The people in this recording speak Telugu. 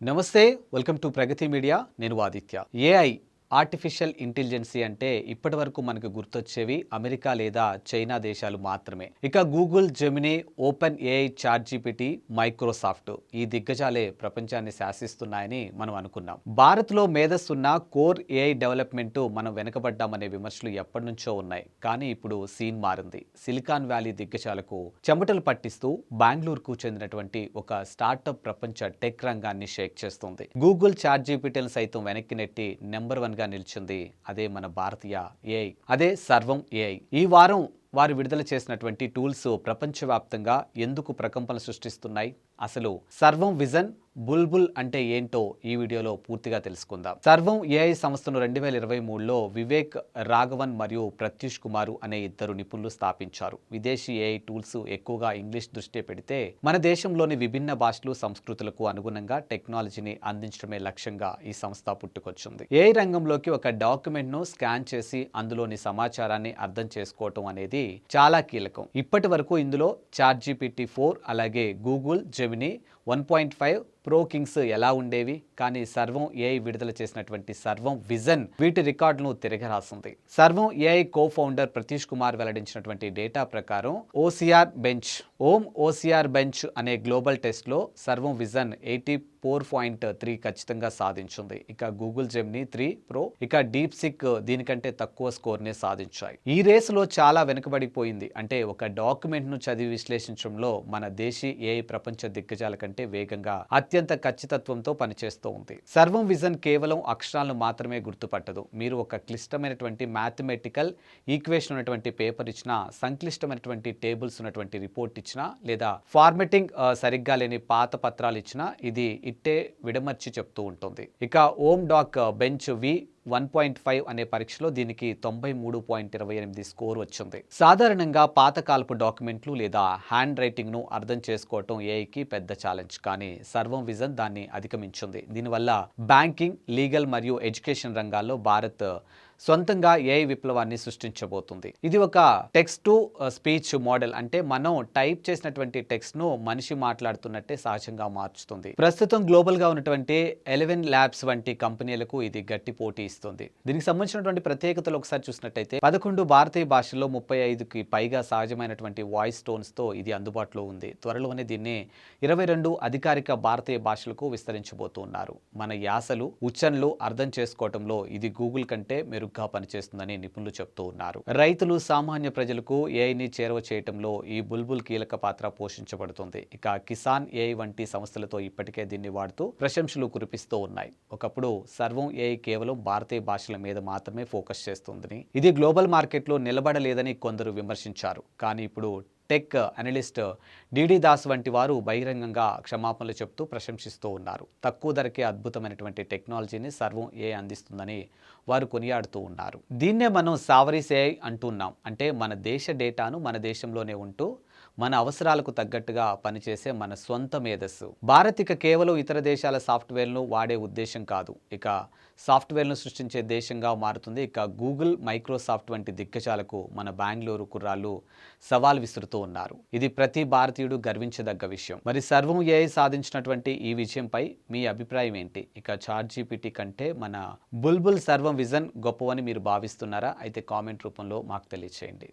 నమస్తే, వెల్కమ్ టు ప్రగతి మీడియా. నేను ఆదిత్య. ఏఐ ఆర్టిఫిషియల్ ఇంటెలిజెన్సీ అంటే ఇప్పటి వరకు మనకు గుర్తొచ్చేవి అమెరికా లేదా చైనా దేశాలు మాత్రమే. ఇక Google, Gemini, OpenAI, ChatGPT, Microsoft ఈ దిగ్గజాలే ప్రపంచాన్ని శాసిస్తున్నాయని మనం అనుకున్నాం. భారత్లో మేధస్సున్న కోర్ ఏఐ డెవలప్మెంట్ మనం వెనకబడ్డామనే విమర్శలు ఎప్పటి నుంచో ఉన్నాయి. కానీ ఇప్పుడు సీన్ మారింది. సిలికాన్ వ్యాలీ దిగ్గజాలకు చెమటలు పట్టిస్తూ బెంగళూరుకు చెందినటువంటి ఒక స్టార్టప్ ప్రపంచ టెక్ రంగాన్ని షేక్ చేస్తుంది. గూగుల్, చాట్ జీపీటీలను సైతం వెనక్కి నెట్టి నెంబర్ 1 గా నిలిచింది అదే మన భారతీయ ఏఐ, అదే సర్వం ఏఐ. ఈ వారం వారు విడుదల చేసినటువంటి టూల్స్ ప్రపంచవ్యాప్తంగా ఎందుకు ప్రకంపన సృష్టిస్తున్నాయి, అసలు సర్వం విజన్ బుల్బుల్ అంటే ఏంటో ఈ వీడియోలో పూర్తిగా తెలుసుకుందాం. సర్వం ఏఐ సంస్థను 2023లో వివేక్ రాఘవన్ మరియు ప్రత్యూష్ కుమార్ అనే ఇద్దరు నిపుణులు స్థాపించారు. విదేశీ ఏఐ టూల్స్ ఎక్కువగా ఇంగ్లీష్ దృష్టి పెడితే మన దేశంలోని విభిన్న భాషలు, సంస్కృతులకు అనుగుణంగా టెక్నాలజీని అందించడమే లక్ష్యంగా ఈ సంస్థ పుట్టుకొచ్చింది. ఏఐ రంగంలోకి ఒక డాక్యుమెంట్ ను స్కాన్ చేసి అందులోని సమాచారాన్ని అర్థం చేసుకోవటం అనేది చాలా కీలకం. ఇప్పటి వరకు ఇందులో చాట్ జీపీటీ 4 అలాగే గూగుల్ జెమినీ 1.5 ప్రో కింగ్స్ ఎలా ఉండేవి. కానీ సర్వం ఏఐ విడుదల చేసినటువంటి సర్వం విజన్ వీటి రికార్డును తిరగరాసింది. Sarvam AI co founder Pratish Kumar వెల్లడించినటువంటి డేటా ప్రకారం ఓసిఆర్ బెంచ్ అనే గ్లోబల్ టెస్ట్ లో సర్వం విజన్ 84.3 ఖచ్చితంగా సాధించింది. ఇక గూగుల్ జెమినీ 3 ప్రో, ఇక డీప్ సిక్ దీనికంటే తక్కువ స్కోర్ నే సాధించాయి. ఈ రేసులో చాలా వెనుకబడిపోయింది. అంటే ఒక డాక్యుమెంట్ ను చదివి విశ్లేషించడంలో మన దేశీ ఏఐ ప్రపంచ దిగ్గజాల కంటే వేగంగా అత్యంత ఖచ్చితత్వంతో పనిచేస్తూ ఉంది. సర్వం విజన్ కేవలం అక్షరాలను మాత్రమే గుర్తుపట్టదు. మీరు ఒక క్లిష్టమైనటువంటి మ్యాథమెటికల్ ఈక్వేషన్ ఉన్నటువంటి పేపర్ ఇచ్చినా, సంక్లిష్టమైనటువంటి టేబుల్స్ ఉన్నటువంటి రిపోర్ట్ ఇచ్చినా, లేదా ఫార్మెటింగ్ సరిగ్గా లేని పాత పత్రాలు ఇచ్చినా ఇది ఇట్టే విడమర్చి చెప్తూ ఉంటుంది. ఇక ఓమ్ డాక్ బెంచ్ వి 1.5 అనే పరీక్షలో దీనికి 93.28 స్కోర్ వచ్చింది. సాధారణంగా పాతకాలపు డాక్యుమెంట్లు లేదా హ్యాండ్ రైటింగ్ ను అర్థం చేసుకోవటం ఏఐకి పెద్ద ఛాలెంజ్. కానీ సర్వం విజన్ దాన్ని అధిగమించింది. దీనివల్ల బ్యాంకింగ్, లీగల్ మరియు ఎడ్యుకేషన్ రంగాల్లో భారత్ సొంతంగా ఏఐ విప్లవాన్ని సృష్టించబోతుంది. ఇది ఒక టెక్స్ట్ టు స్పీచ్ మోడల్, అంటే మనం టైప్ చేసినటువంటి టెక్స్ట్ ను మనిషి మాట్లాడుతున్నట్టే సహజంగా మార్చుతుంది. ప్రస్తుతం గ్లోబల్ గా ఉన్నటువంటి 11 ల్యాబ్స్ వంటి కంపెనీలకు ఇది గట్టి పోటీ ఇస్తుంది. దీనికి సంబంధించినటువంటి ప్రత్యేకతలు ఒకసారి చూసినట్టయితే 11 భారతీయ భాషల్లో 35కి పైగా సహజమైనటువంటి వాయిస్ టోన్స్ తో ఇది అందుబాటులో ఉంది. త్వరలోనే దీన్ని 22 అధికారిక భారతీయ భాషలకు విస్తరించబోతున్నారు. మన యాసలు, ఉచ్చారణలు అర్థం చేసుకోవడంలో ఇది గూగుల్ కంటే మెరుగ్గా పనిచేస్తుందని నిపుణులు చెప్తూ ఉన్నారు. రైతులు, సామాన్య ప్రజలకు ఏఐని చేరువ చేయడంలో ఈ బుల్బుల్ కీలక పాత్ర పోషించబడుతుంది. ఇక కిసాన్ ఏఐ వంటి సంస్థలతో ఇప్పటికే దీన్ని వాడుతూ ప్రశంసలు కురిపిస్తూ ఉన్నాయి. ఒకప్పుడు సర్వం ఏఐ కేవలం భారతీయ భాషల మీద మాత్రమే ఫోకస్ చేస్తుందని, ఇది గ్లోబల్ మార్కెట్లో నిలబడలేదని కొందరు విమర్శించారు. కానీ ఇప్పుడు టెక్ అనలిస్ట్ డిడి దాస్ వంటి వారు బహిరంగంగా క్షమాపణలు చెప్తూ ప్రశంసిస్తూ ఉన్నారు. తక్కువ ధరకే అద్భుతమైనటువంటి టెక్నాలజీని సర్వం ఏఐ అందిస్తుందని వారు కొనియాడుతూ ఉన్నారు. దీన్నే మనం సావరీస్ ఏఐ అంటున్నాం. అంటే మన దేశ డేటాను మన దేశంలోనే ఉంటూ మన అవసరాలకు తగ్గట్టుగా పనిచేసే మన సొంత మేధస్సు. భారత్ ఇక కేవలం ఇతర దేశాల సాఫ్ట్వేర్ను వాడే ఉద్దేశం కాదు, ఇక సాఫ్ట్వేర్ను సృష్టించే దేశంగా మారుతుంది. ఇక గూగుల్, మైక్రోసాఫ్ట్ వంటి దిగ్గజాలకు మన బెంగళూరు కుర్రాళ్ళు సవాల్ విసురుతూ ఉన్నారు. ఇది ప్రతి భారతీయుడు గర్వించదగ్గ విషయం. మరి సర్వం ఏఐ సాధించినటువంటి ఈ విజయంపై మీ అభిప్రాయం ఏంటి? ఇక చాట్ జీపీటీ కంటే మన బుల్బుల్ సర్వం విజన్ గొప్పవని మీరు భావిస్తున్నారా? అయితే కామెంట్ రూపంలో మాకు తెలియచేయండి.